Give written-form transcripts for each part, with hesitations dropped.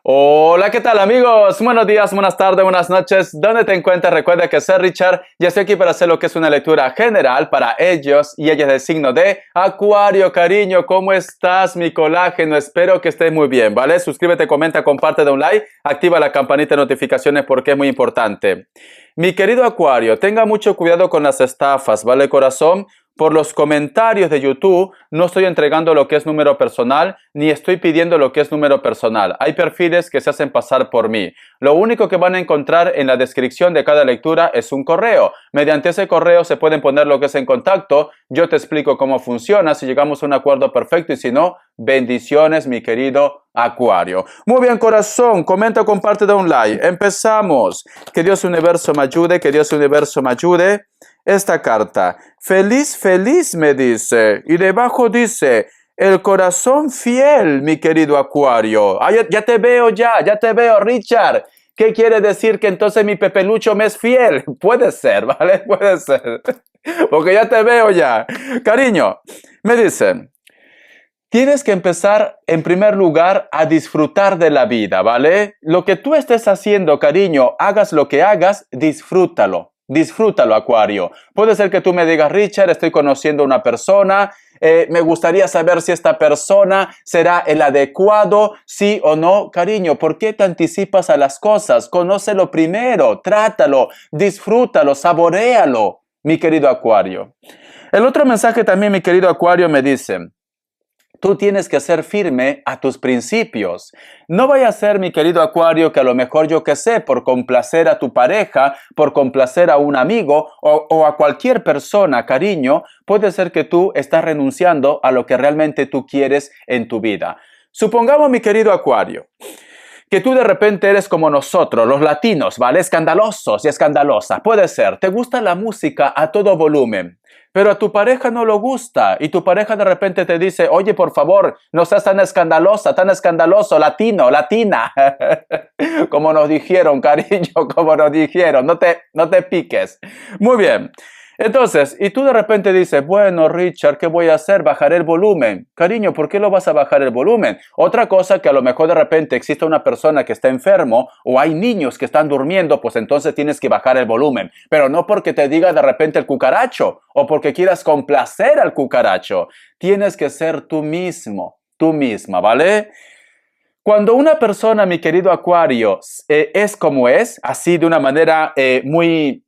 Hola, ¿qué tal amigos? Buenos días, buenas tardes, buenas noches. ¿Dónde te encuentras? Recuerda que soy Richard y estoy aquí para hacer lo que es una lectura general para ellos y ellas del signo de Acuario. Cariño, ¿cómo estás, mi colágeno? Espero que estés muy bien, ¿vale? Suscríbete, comenta, comparte, da un like, activa la campanita de notificaciones porque es muy importante. Mi querido Acuario, tenga mucho cuidado con las estafas, ¿vale, corazón? Por los comentarios de YouTube no estoy entregando lo que es número personal ni estoy pidiendo lo que es número personal. Hay perfiles que se hacen pasar por mí. Lo único que van a encontrar en la descripción de cada lectura es un correo. Mediante ese correo se pueden poner lo que es en contacto. Yo te explico cómo funciona, si llegamos a un acuerdo perfecto y si no, bendiciones, mi querido Acuario. Muy bien, corazón, comenta, comparte, da un like. Empezamos. Que Dios Universo me ayude, que Dios Universo me ayude. Esta carta, feliz, feliz, me dice, y debajo dice, el corazón fiel, mi querido Acuario. Ah, ya te veo ya te veo, Richard. ¿Qué quiere decir que entonces mi Pepelucho me es fiel? Puede ser, ¿vale? Puede ser. Porque ya te veo ya. Cariño, me dice, tienes que empezar en primer lugar a disfrutar de la vida, ¿vale? Lo que tú estés haciendo, cariño, hagas lo que hagas, disfrútalo. Disfrútalo, Acuario. Puede ser que tú me digas, Richard, estoy conociendo a una persona, me gustaría saber si esta persona será el adecuado, sí o no. Cariño, ¿por qué te anticipas a las cosas? Conócelo primero, trátalo, disfrútalo, saboréalo, mi querido Acuario. El otro mensaje también, mi querido Acuario, me dice, tú tienes que ser firme a tus principios. No vaya a ser, mi querido Acuario, que a lo mejor yo que sé, por complacer a tu pareja, por complacer a un amigo o a cualquier persona, cariño, puede ser que tú estás renunciando a lo que realmente tú quieres en tu vida. Supongamos, mi querido Acuario, que tú de repente eres como nosotros, los latinos, ¿vale? Escandalosos y escandalosas. Puede ser, te gusta la música a todo volumen, pero a tu pareja no le gusta y tu pareja de repente te dice, oye, por favor, no seas tan escandalosa, tan escandaloso, latino, latina. Como nos dijeron, cariño, como nos dijeron, no te piques. Muy bien. Entonces, y tú de repente dices, bueno, Richard, ¿qué voy a hacer? Bajaré el volumen. Cariño, ¿por qué lo vas a bajar el volumen? Otra cosa que a lo mejor de repente existe una persona que está enfermo o hay niños que están durmiendo, pues entonces tienes que bajar el volumen. Pero no porque te diga de repente el cucaracho o porque quieras complacer al cucaracho. Tienes que ser tú mismo, tú misma, ¿vale? Cuando una persona, mi querido Acuario, es como es, así de una manera muy,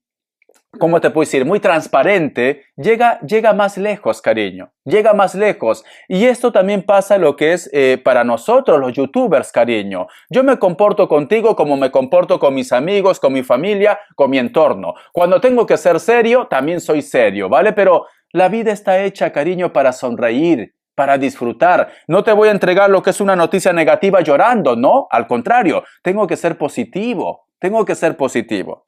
¿cómo te puedo decir? Muy transparente, llega más lejos, cariño. Llega más lejos. Y esto también pasa lo que es para nosotros, los youtubers, cariño. Yo me comporto contigo como me comporto con mis amigos, con mi familia, con mi entorno. Cuando tengo que ser serio, también soy serio, ¿vale? Pero la vida está hecha, cariño, para sonreír, para disfrutar. No te voy a entregar lo que es una noticia negativa llorando, ¿no? Al contrario, tengo que ser positivo. Tengo que ser positivo.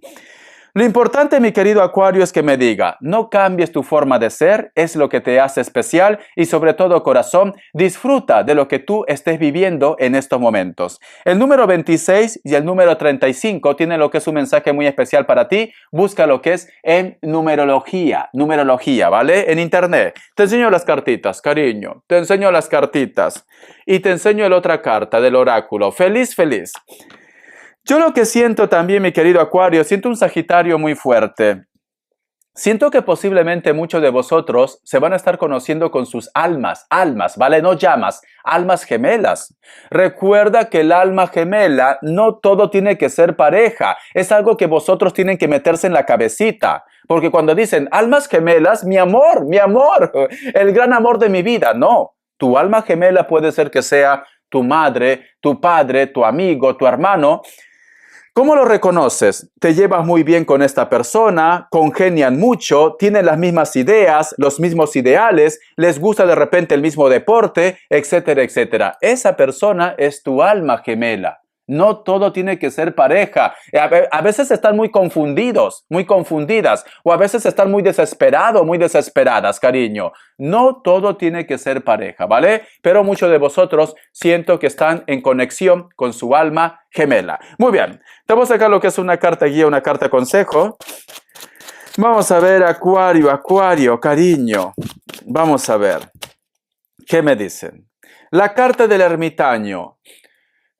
Lo importante, mi querido Acuario, es que me diga, no cambies tu forma de ser, es lo que te hace especial y sobre todo, corazón, disfruta de lo que tú estés viviendo en estos momentos. El número 26 y el número 35 tienen lo que es un mensaje muy especial para ti. Busca lo que es en numerología, ¿vale? En internet. Te enseño las cartitas, cariño, te enseño las cartitas y te enseño la otra carta del oráculo. Feliz, feliz. Yo lo que siento también, mi querido Acuario, siento un Sagitario muy fuerte. Siento que posiblemente muchos de vosotros se van a estar conociendo con sus almas, ¿vale? No llamas, almas gemelas. Recuerda que el alma gemela no todo tiene que ser pareja. Es algo que vosotros tienen que meterse en la cabecita. Porque cuando dicen almas gemelas, mi amor, el gran amor de mi vida, no. Tu alma gemela puede ser que sea tu madre, tu padre, tu amigo, tu hermano. ¿Cómo lo reconoces? Te llevas muy bien con esta persona, congenian mucho, tienen las mismas ideas, los mismos ideales, les gusta de repente el mismo deporte, etcétera, etcétera. Esa persona es tu alma gemela. No todo tiene que ser pareja. A veces están muy confundidos, muy confundidas, o a veces están muy desesperados, muy desesperadas, cariño. No todo tiene que ser pareja, ¿vale? Pero muchos de vosotros siento que están en conexión con su alma gemela. Muy bien, te voy a sacar lo que es una carta guía, una carta consejo. Vamos a ver, Acuario, cariño. Vamos a ver. ¿Qué me dicen? La carta del ermitaño.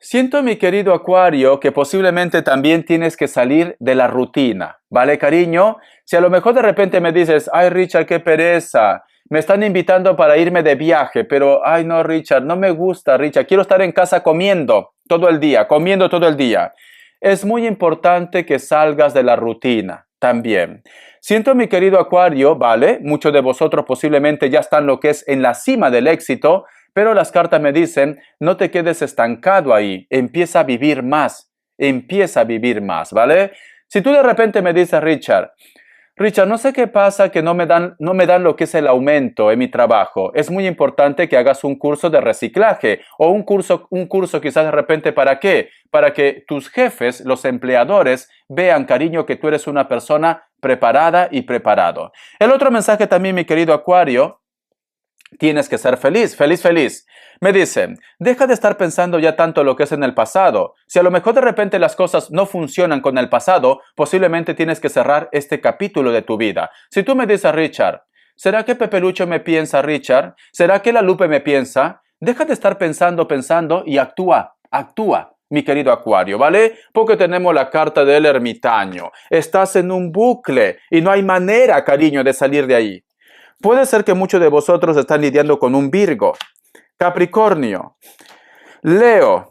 Siento, mi querido Acuario, que posiblemente también tienes que salir de la rutina, ¿vale, cariño? Si a lo mejor de repente me dices, ay, Richard, qué pereza, me están invitando para irme de viaje, pero, ay, no, Richard, no me gusta, Richard, quiero estar en casa comiendo todo el día, comiendo todo el día. Es muy importante que salgas de la rutina también. Siento, mi querido Acuario, ¿vale? Muchos de vosotros posiblemente ya están lo que es en la cima del éxito, pero las cartas me dicen, no te quedes estancado ahí, empieza a vivir más, ¿vale? Si tú de repente me dices, Richard, no sé qué pasa que no me dan lo que es el aumento en mi trabajo. Es muy importante que hagas un curso de reciclaje o un curso quizás de repente ¿para qué? Para que tus jefes, los empleadores, vean, cariño, que tú eres una persona preparada y preparado. El otro mensaje también, mi querido Acuario, tienes que ser feliz, feliz, feliz. Me dicen, deja de estar pensando ya tanto lo que es en el pasado. Si a lo mejor de repente las cosas no funcionan con el pasado, posiblemente tienes que cerrar este capítulo de tu vida. Si tú me dices, Richard, ¿será que Pepe Lucho me piensa, Richard? ¿Será que la Lupe me piensa? Deja de estar pensando y actúa, mi querido Acuario, ¿vale? Porque tenemos la carta del ermitaño. Estás en un bucle y no hay manera, cariño, de salir de ahí. Puede ser que muchos de vosotros están lidiando con un Virgo, Capricornio, Leo,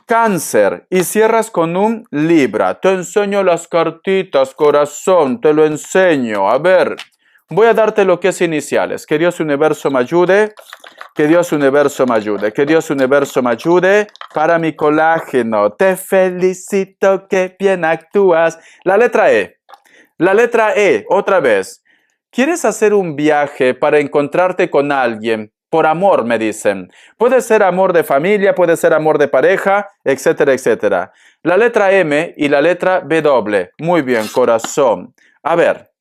Cáncer y cierras con un Libra. Te enseño las cartitas, corazón, te lo enseño. A ver, voy a darte lo que es iniciales. Que Dios Universo me ayude, que Dios Universo me ayude, que Dios Universo me ayude para mi colágeno. Te felicito, que bien actúas. La letra E, otra vez. ¿Quieres hacer un viaje para encontrarte con alguien? Por amor, me dicen. Puede ser amor de familia, puede ser amor de pareja, etcétera, etcétera. La letra M y la letra W. Muy bien, corazón. A ver,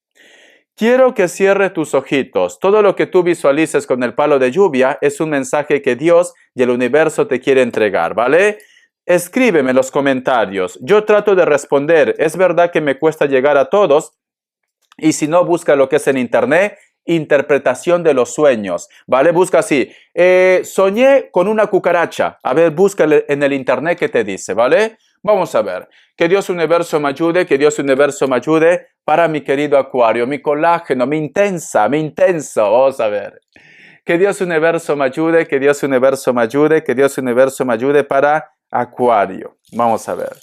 quiero que cierres tus ojitos. Todo lo que tú visualices con el palo de lluvia es un mensaje que Dios y el universo te quiere entregar, ¿vale? Escríbeme en los comentarios. Yo trato de responder. Es verdad que me cuesta llegar a todos. Y si no, busca lo que es en internet, interpretación de los sueños, ¿vale? Busca así, soñé con una cucaracha. A ver, búscale en el internet qué te dice, ¿vale? Vamos a ver. Que Dios Universo me ayude, que Dios Universo me ayude para mi querido Acuario, mi colágeno, mi intenso. Vamos a ver. Que Dios Universo me ayude, que Dios Universo me ayude, que Dios Universo me ayude para Acuario. Vamos a ver.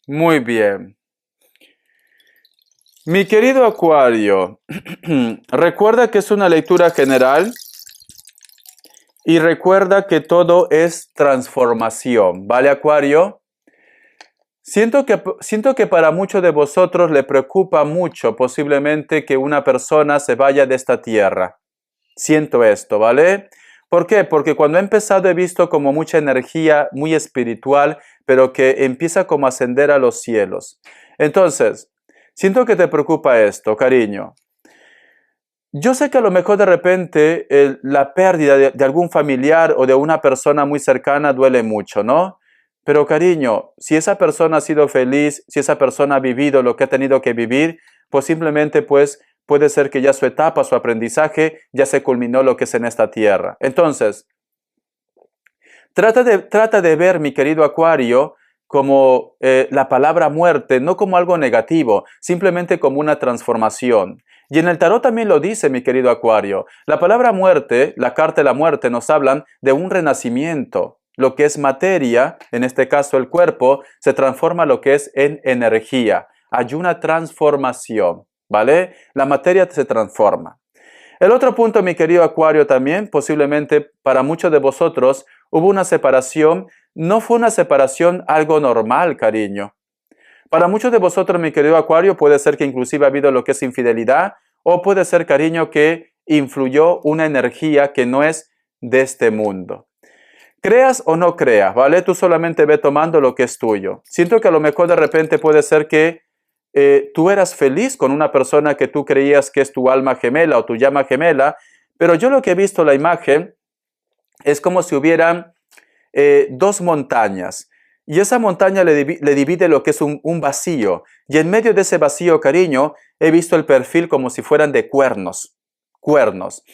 Muy bien. Mi querido Acuario, recuerda que es una lectura general y recuerda que todo es transformación, ¿vale, Acuario? Siento que para muchos de vosotros le preocupa mucho posiblemente que una persona se vaya de esta tierra. Siento esto, ¿vale? ¿Por qué? Porque cuando he empezado he visto como mucha energía muy espiritual, pero que empieza como a ascender a los cielos. Entonces, siento que te preocupa esto, cariño. Yo sé que a lo mejor de repente la pérdida de algún familiar o de una persona muy cercana duele mucho, ¿no? Pero cariño, si esa persona ha sido feliz, si esa persona ha vivido lo que ha tenido que vivir, pues simplemente pues puede ser que ya su etapa, su aprendizaje ya se culminó lo que es en esta tierra. Entonces, trata de ver, mi querido Acuario, como la palabra muerte, no como algo negativo, simplemente como una transformación. Y en el tarot también lo dice, mi querido Acuario. La palabra muerte, la carta de la muerte, nos hablan de un renacimiento. Lo que es materia, en este caso el cuerpo, se transforma lo que es en energía. Hay una transformación, ¿vale? La materia se transforma. El otro punto, mi querido Acuario, también, posiblemente para muchos de vosotros, hubo una separación. No fue una separación algo normal, cariño. Para muchos de vosotros, mi querido Acuario, puede ser que inclusive ha habido lo que es infidelidad o puede ser, cariño, que influyó una energía que no es de este mundo. Creas o no creas, ¿vale? Tú solamente ve tomando lo que es tuyo. Siento que a lo mejor de repente puede ser que tú eras feliz con una persona que tú creías que es tu alma gemela o tu llama gemela, pero yo lo que he visto la imagen es como si hubieran dos montañas. Y esa montaña le divide lo que es un vacío. Y en medio de ese vacío, cariño, he visto el perfil como si fueran de cuernos. Cuernos.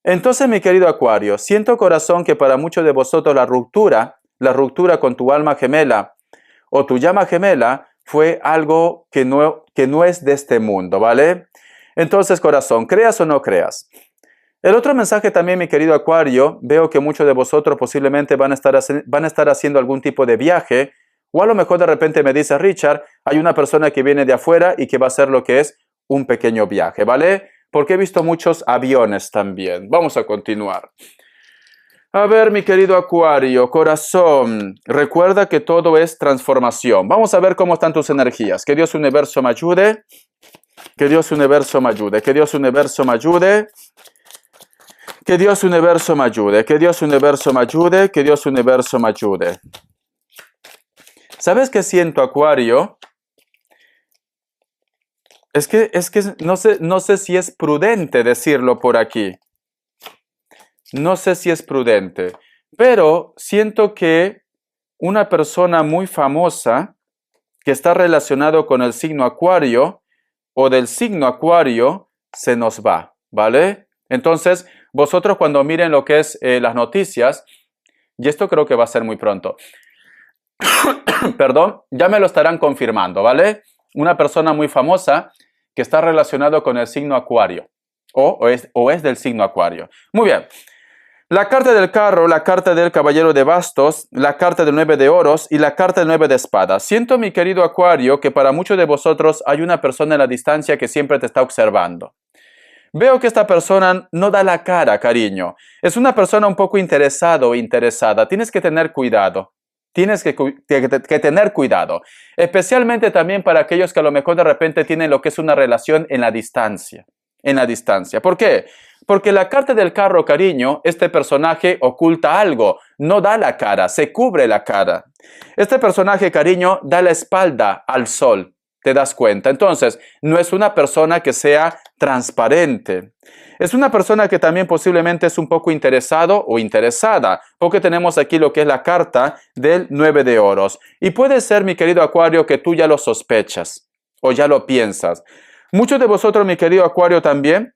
Entonces, mi querido Acuario, siento, corazón, que para muchos de vosotros la ruptura con tu alma gemela o tu llama gemela fue algo que no es de este mundo, ¿vale? Entonces, corazón, creas o no creas. El otro mensaje también, mi querido Acuario, veo que muchos de vosotros posiblemente van a estar haciendo algún tipo de viaje, o a lo mejor de repente me dice Richard, hay una persona que viene de afuera y que va a hacer lo que es un pequeño viaje, ¿vale? Porque he visto muchos aviones también. Vamos a continuar. A ver, mi querido Acuario, corazón, recuerda que todo es transformación. Vamos a ver cómo están tus energías. Que Dios Universo me ayude. Que Dios Universo me ayude. Que Dios Universo me ayude. Que Dios Universo me ayude, que Dios Universo me ayude, que Dios Universo me ayude. ¿Sabes qué siento, Acuario? Es que no sé si es prudente decirlo por aquí. No sé si es prudente, pero siento que una persona muy famosa que está relacionado con el signo Acuario o del signo Acuario se nos va, ¿vale? Entonces, vosotros cuando miren lo que es las noticias, y esto creo que va a ser muy pronto, perdón, ya me lo estarán confirmando, ¿vale? Una persona muy famosa que está relacionado con el signo Acuario, o es del signo Acuario. Muy bien. La carta del carro, la carta del caballero de bastos, la carta del 9 de oros y la carta del 9 de espadas. Siento, mi querido Acuario, que para muchos de vosotros hay una persona en la distancia que siempre te está observando. Veo que esta persona no da la cara, cariño. Es una persona un poco interesado o interesada. Tienes que tener cuidado. Tienes que tener cuidado. Especialmente también para aquellos que a lo mejor de repente tienen lo que es una relación en la distancia. En la distancia. ¿Por qué? Porque la carta del carro, cariño, este personaje oculta algo. No da la cara, se cubre la cara. Este personaje, cariño, da la espalda al sol. ¿Te das cuenta? Entonces, no es una persona que sea transparente. Es una persona que también posiblemente es un poco interesado o interesada, porque tenemos aquí lo que es la carta del 9 de oros. Y puede ser, mi querido Acuario, que tú ya lo sospechas o ya lo piensas. Muchos de vosotros, mi querido Acuario, también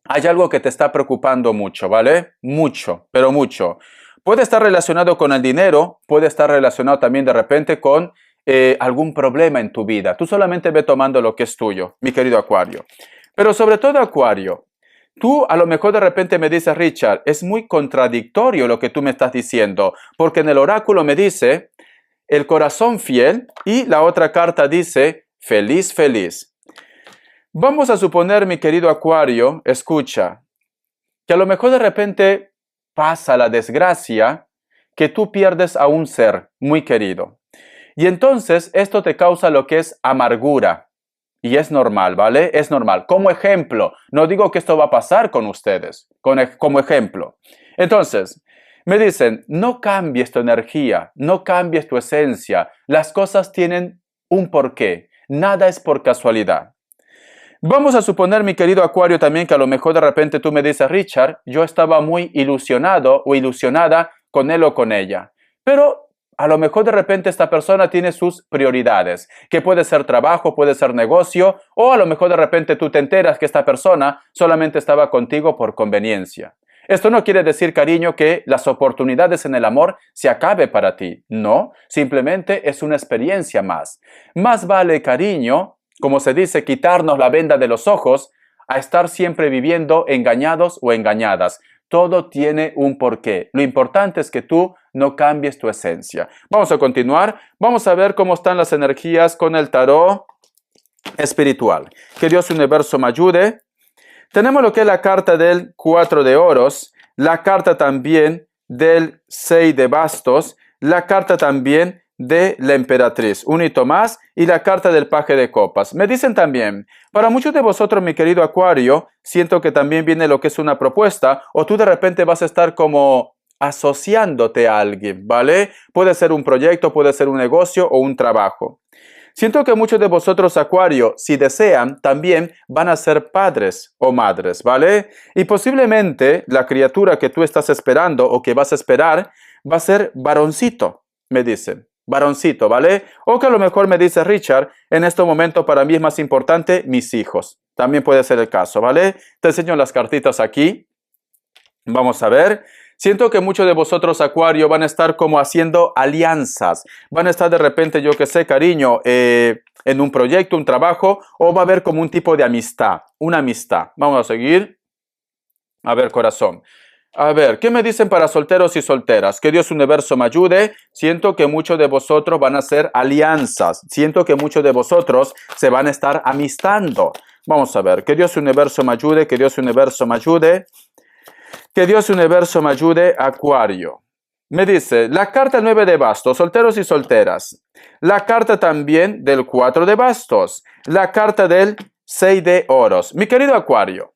hay algo que te está preocupando mucho, ¿vale? Mucho, pero mucho. Puede estar relacionado con el dinero, puede estar relacionado también de repente con algún problema en tu vida. Tú solamente ve tomando lo que es tuyo, mi querido Acuario. Pero sobre todo, Acuario, tú a lo mejor de repente me dices, Richard, es muy contradictorio lo que tú me estás diciendo, porque en el oráculo me dice el corazón fiel y la otra carta dice feliz, feliz. Vamos a suponer, mi querido Acuario, escucha, que a lo mejor de repente pasa la desgracia que tú pierdes a un ser muy querido. Y entonces esto te causa lo que es amargura. Y es normal, ¿vale? Es normal. Como ejemplo, no digo que esto va a pasar con ustedes, como ejemplo. Entonces, me dicen, no cambies tu energía, no cambies tu esencia. Las cosas tienen un porqué. Nada es por casualidad. Vamos a suponer, mi querido Acuario, también que a lo mejor de repente tú me dices, Richard, yo estaba muy ilusionado o ilusionada con él o con ella. Pero a lo mejor de repente esta persona tiene sus prioridades, que puede ser trabajo, puede ser negocio, o a lo mejor de repente tú te enteras que esta persona solamente estaba contigo por conveniencia. Esto no quiere decir, cariño, que las oportunidades en el amor se acabe para ti. No, simplemente es una experiencia más. Más vale, cariño, como se dice, quitarnos la venda de los ojos, a estar siempre viviendo engañados o engañadas. Todo tiene un porqué. Lo importante es que tú no cambies tu esencia. Vamos a continuar. Vamos a ver cómo están las energías con el tarot espiritual. Que Dios Universo me ayude. Tenemos lo que es la carta del 4 de oros, la carta también del 6 de bastos, la carta también de la emperatriz, un hito más, y la carta del paje de copas. Me dicen también, para muchos de vosotros, mi querido Acuario, siento que también viene lo que es una propuesta, o tú de repente vas a estar como asociándote a alguien, ¿vale? Puede ser un proyecto, puede ser un negocio o un trabajo. Siento que muchos de vosotros, Acuario, si desean, también van a ser padres o madres, ¿vale? Y posiblemente la criatura que tú estás esperando o que vas a esperar va a ser varoncito, me dicen. Varoncito, ¿vale? O que a lo mejor me dice Richard, en este momento para mí es más importante mis hijos. También puede ser el caso, ¿vale? Te enseño las cartitas aquí. Vamos a ver. Siento que muchos de vosotros, Acuario, van a estar como haciendo alianzas. Van a estar de repente, yo que sé, cariño, en un proyecto, un trabajo, o va a haber como un tipo de amistad, una amistad. Vamos a seguir. A ver, corazón. A ver, ¿qué me dicen para solteros y solteras? Que Dios Universo me ayude. Siento que muchos de vosotros van a hacer alianzas. Siento que muchos de vosotros se van a estar amistando. Vamos a ver, que Dios Universo me ayude, que Dios Universo me ayude. Que Dios Universo me ayude, Acuario. Me dice, la carta 9 de bastos, solteros y solteras. La carta también del 4 de bastos. La carta del 6 de oros. Mi querido Acuario.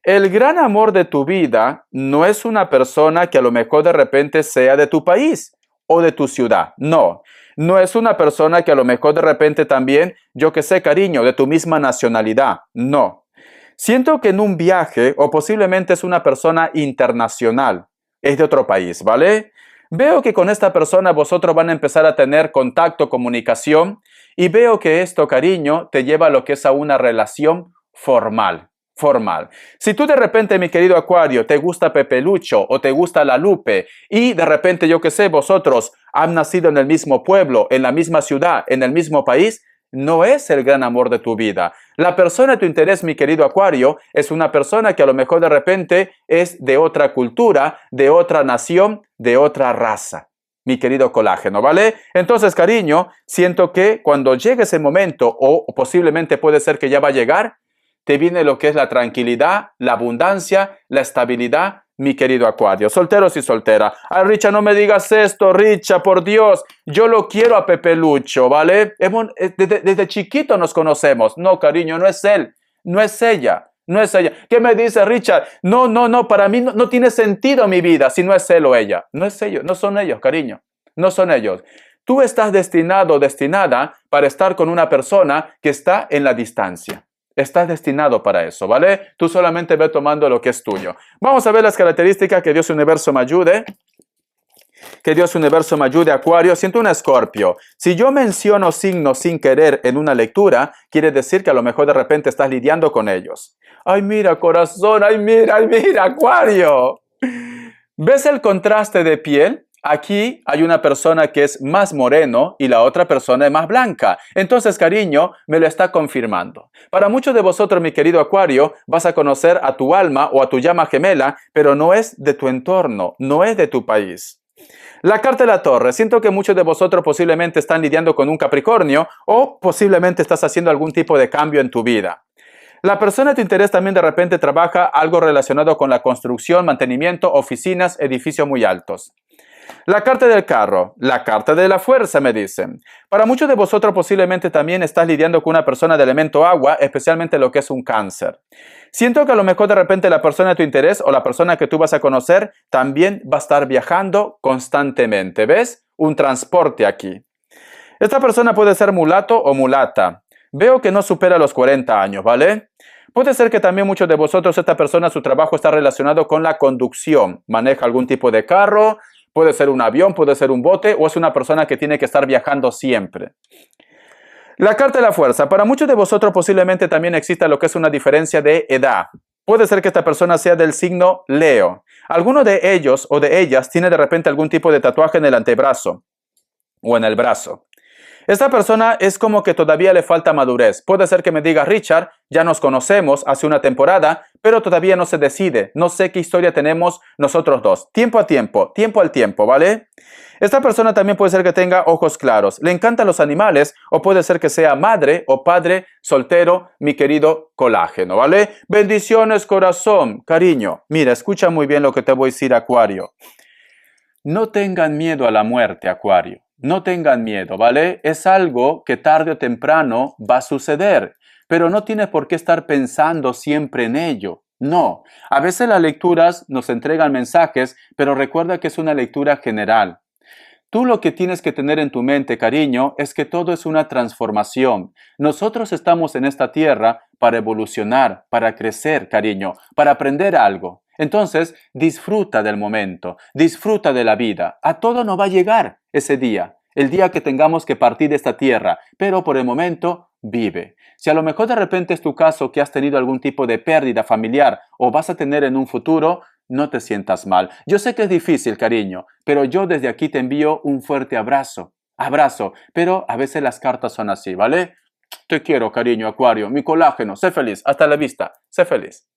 El gran amor de tu vida no es una persona que a lo mejor de repente sea de tu país o de tu ciudad. No, no es una persona que a lo mejor de repente también, yo que sé, cariño, de tu misma nacionalidad. No. Siento que en un viaje o posiblemente es una persona internacional, es de otro país, ¿vale? Veo que con esta persona vosotros van a empezar a tener contacto, comunicación y veo que esto, cariño, te lleva a lo que es a una relación formal. Si tú de repente, mi querido Acuario, te gusta Pepe Lucho o te gusta la Lupe y de repente, yo que sé, vosotros han nacido en el mismo pueblo, en la misma ciudad, en el mismo país, no es el gran amor de tu vida. La persona de tu interés, mi querido Acuario, es una persona que a lo mejor de repente es de otra cultura, de otra nación, de otra raza. Mi querido colágeno, ¿vale? Entonces, cariño, siento que cuando llegue ese momento, o posiblemente puede ser que ya va a llegar, te viene lo que es la tranquilidad, la abundancia, la estabilidad, mi querido Acuario. Solteros y solteras. Ay, Richa, no me digas esto, Richa, por Dios. Yo lo quiero a Pepe Lucho, ¿vale? Desde chiquito nos conocemos. No, cariño, no es él, no es ella. No es ella. ¿Qué me dice Richard? No, para mí no tiene sentido mi vida si no es él o ella. No es ellos, no son ellos, cariño. No son ellos. Tú estás destinado o destinada para estar con una persona que está en la distancia. Estás destinado para eso, ¿vale? Tú solamente ve tomando lo que es tuyo. Vamos a ver las características. Que Dios Universo me ayude. Que Dios Universo me ayude, Acuario. Siento un Escorpio. Si yo menciono signos sin querer en una lectura, quiere decir que a lo mejor de repente estás lidiando con ellos. Ay, mira, corazón. Ay, mira, Acuario. ¿Ves el contraste de piel? Aquí hay una persona que es más moreno y la otra persona es más blanca. Entonces, cariño, me lo está confirmando. Para muchos de vosotros, mi querido Acuario, vas a conocer a tu alma o a tu llama gemela, pero no es de tu entorno, no es de tu país. La carta de la Torre. Siento que muchos de vosotros posiblemente están lidiando con un Capricornio o posiblemente estás haciendo algún tipo de cambio en tu vida. La persona de tu interés también de repente trabaja algo relacionado con la construcción, mantenimiento, oficinas, edificios muy altos. La carta del carro, la carta de la fuerza, me dicen. Para muchos de vosotros posiblemente también estás lidiando con una persona de elemento agua, especialmente lo que es un cáncer. Siento que a lo mejor de repente la persona de tu interés o la persona que tú vas a conocer también va a estar viajando constantemente. ¿Ves? Un transporte aquí. Esta persona puede ser mulato o mulata. Veo que no supera los 40 años, ¿vale? Puede ser que también muchos de vosotros, esta persona, su trabajo está relacionado con la conducción. Maneja algún tipo de carro. Puede ser un avión, puede ser un bote o es una persona que tiene que estar viajando siempre. La carta de la fuerza. Para muchos de vosotros posiblemente también exista lo que es una diferencia de edad. Puede ser que esta persona sea del signo Leo. Alguno de ellos o de ellas tiene de repente algún tipo de tatuaje en el antebrazo o en el brazo. Esta persona es como que todavía le falta madurez. Puede ser que me diga, Richard, ya nos conocemos hace una temporada, pero todavía no se decide. No sé qué historia tenemos nosotros dos. Tiempo a tiempo, tiempo al tiempo, ¿vale? Esta persona también puede ser que tenga ojos claros. Le encantan los animales o puede ser que sea madre o padre soltero, mi querido colágeno, ¿vale? Bendiciones, corazón, cariño. Mira, escucha muy bien lo que te voy a decir, Acuario. No tengan miedo a la muerte, Acuario. No tengan miedo, ¿vale? Es algo que tarde o temprano va a suceder, pero no tienes por qué estar pensando siempre en ello. No, a veces las lecturas nos entregan mensajes, pero recuerda que es una lectura general. Tú lo que tienes que tener en tu mente, cariño, es que todo es una transformación. Nosotros estamos en esta tierra para evolucionar, para crecer, cariño, para aprender algo. Entonces, disfruta del momento, disfruta de la vida. A todo no va a llegar ese día, el día que tengamos que partir de esta tierra, pero por el momento vive. Si a lo mejor de repente es tu caso que has tenido algún tipo de pérdida familiar o vas a tener en un futuro, no te sientas mal. Yo sé que es difícil, cariño, pero yo desde aquí te envío un fuerte abrazo. Abrazo, pero a veces las cartas son así, ¿vale? Te quiero, cariño, Acuario, mi colágeno, sé feliz, hasta la vista, sé feliz.